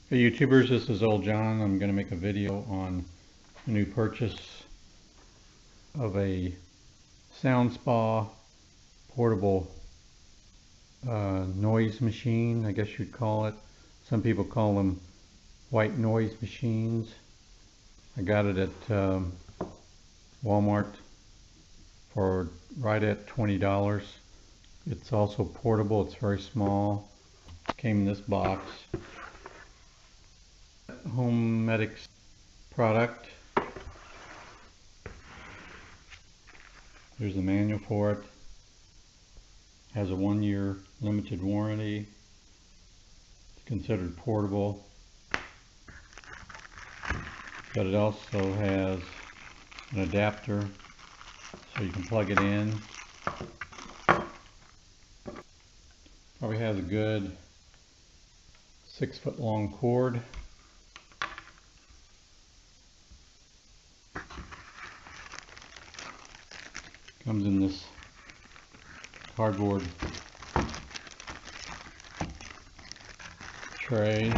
Hey YouTubers, this is Old John. I'm going to make a video on a new purchase of a Sound Spa portable noise machine, I guess you'd call it. Some people call them white noise machines. I got it at Walmart for right at $20. It's also portable, it's very small. It came in this box. Homedics product. There's the manual for it. Has a 1-year limited warranty. It's considered portable. But it also has an adapter so you can plug it in. Probably has a good 6-foot long cord. Comes in this cardboard tray.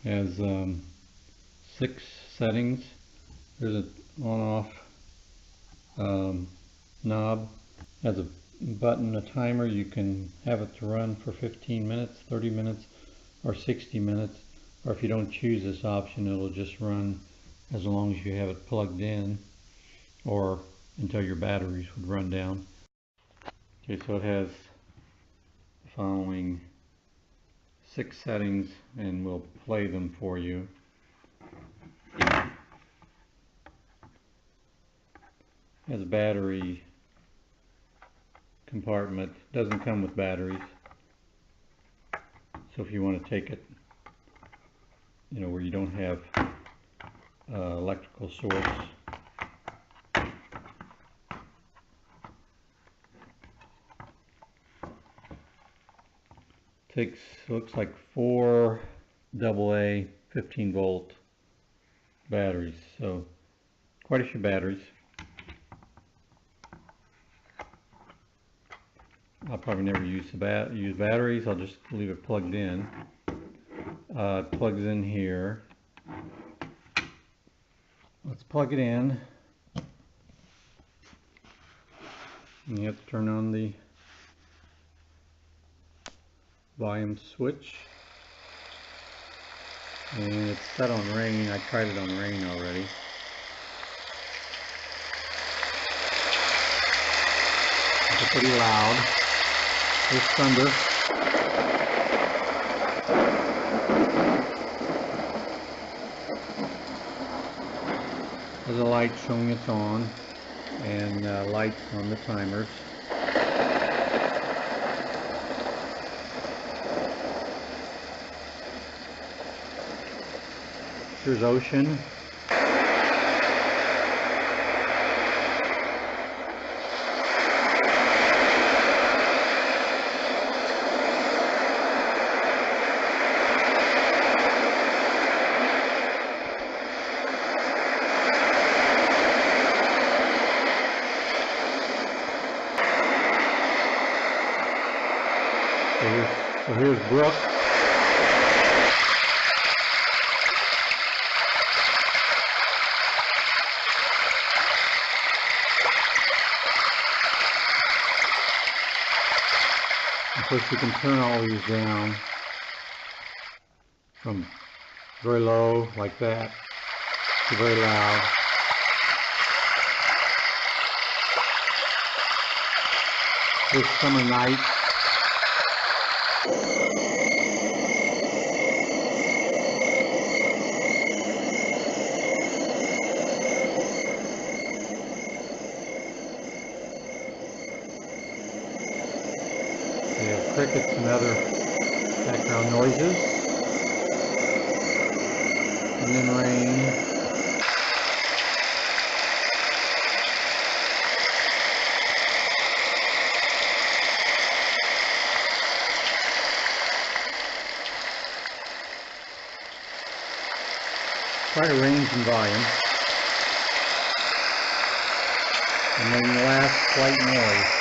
Has 6 settings. There's an on-off knob. Has a button, a timer. You can have it to run for 15 minutes, 30 minutes, or 60 minutes. Or if you don't choose this option, it'll just run as long as you have it plugged in, or until your batteries would run down. Okay, so it has the following 6 settings, and we'll play them for you. Has a battery compartment. Doesn't come with batteries, so if you want to take it, where you don't have electrical source. Looks like 4 AA 15-volt batteries, so quite a few batteries. I'll probably never use batteries. I'll just leave it plugged in. It plugs in here. Let's plug it in. And you have to turn on the volume switch. And it's set on rain. I tried it on rain already. It's pretty loud. There's thunder. There's a light showing it's on, and lights on the timers. Here's ocean. So here's Brook. Of course, you can turn all these down from very low, like that, to very loud. This summer night. We have crickets and other background noises, and then rain. Try to range and volume. And then the last white noise.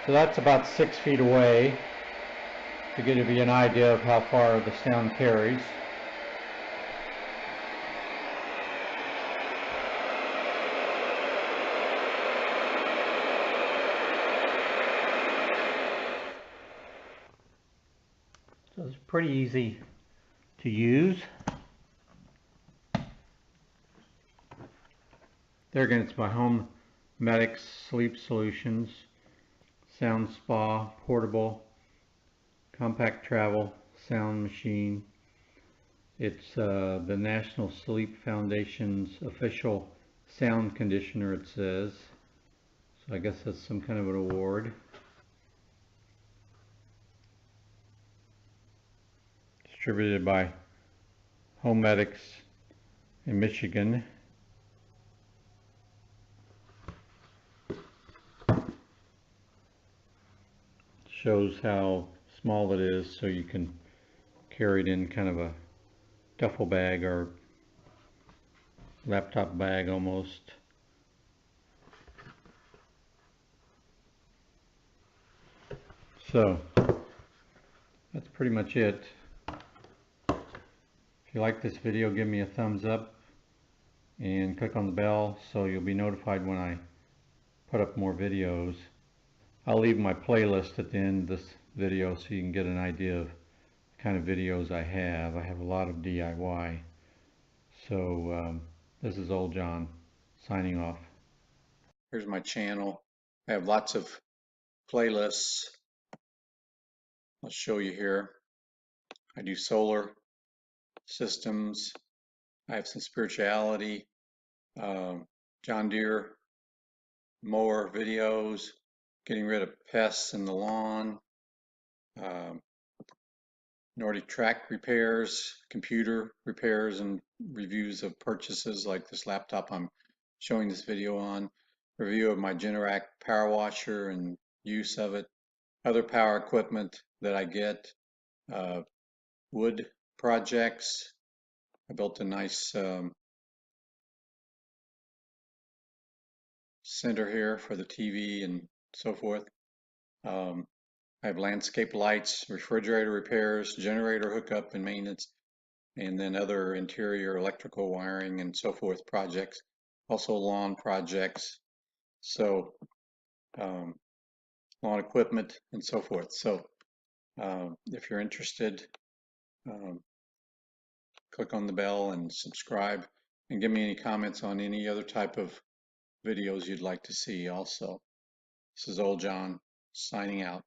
So that's about 6 feet away to give you an idea of how far the sound carries. So it's pretty easy to use. There again, it's by HomeMedics Sleep Solutions. Sound Spa, portable, compact travel sound machine. It's the National Sleep Foundation's official sound conditioner, it says. So I guess that's some kind of an award. Distributed by HomeMedics in Michigan. Shows how small it is, so you can carry it in kind of a duffel bag or laptop bag almost. So that's pretty much it. If you like this video, give me a thumbs up and click on the bell so you'll be notified when I put up more videos. I'll leave my playlist at the end of this video so you can get an idea of the kind of videos I have. I have a lot of DIY. So this is Old John signing off. Here's my channel. I have lots of playlists. I'll show you here. I do solar systems. I have some spirituality, John Deere mower videos, getting rid of pests in the lawn, Nordic track repairs, computer repairs and reviews of purchases like this laptop I'm showing this video on, review of my Generac power washer and use of it, other power equipment that I get, wood projects. I built a nice center here for the TV and so forth. I have landscape lights, refrigerator repairs, generator hookup and maintenance, and then other interior electrical wiring and so forth projects. Also lawn projects, so lawn equipment and so forth. So if you're interested, click on the bell and subscribe, and give me any comments on any other type of videos you'd like to see also. This is Old John signing out.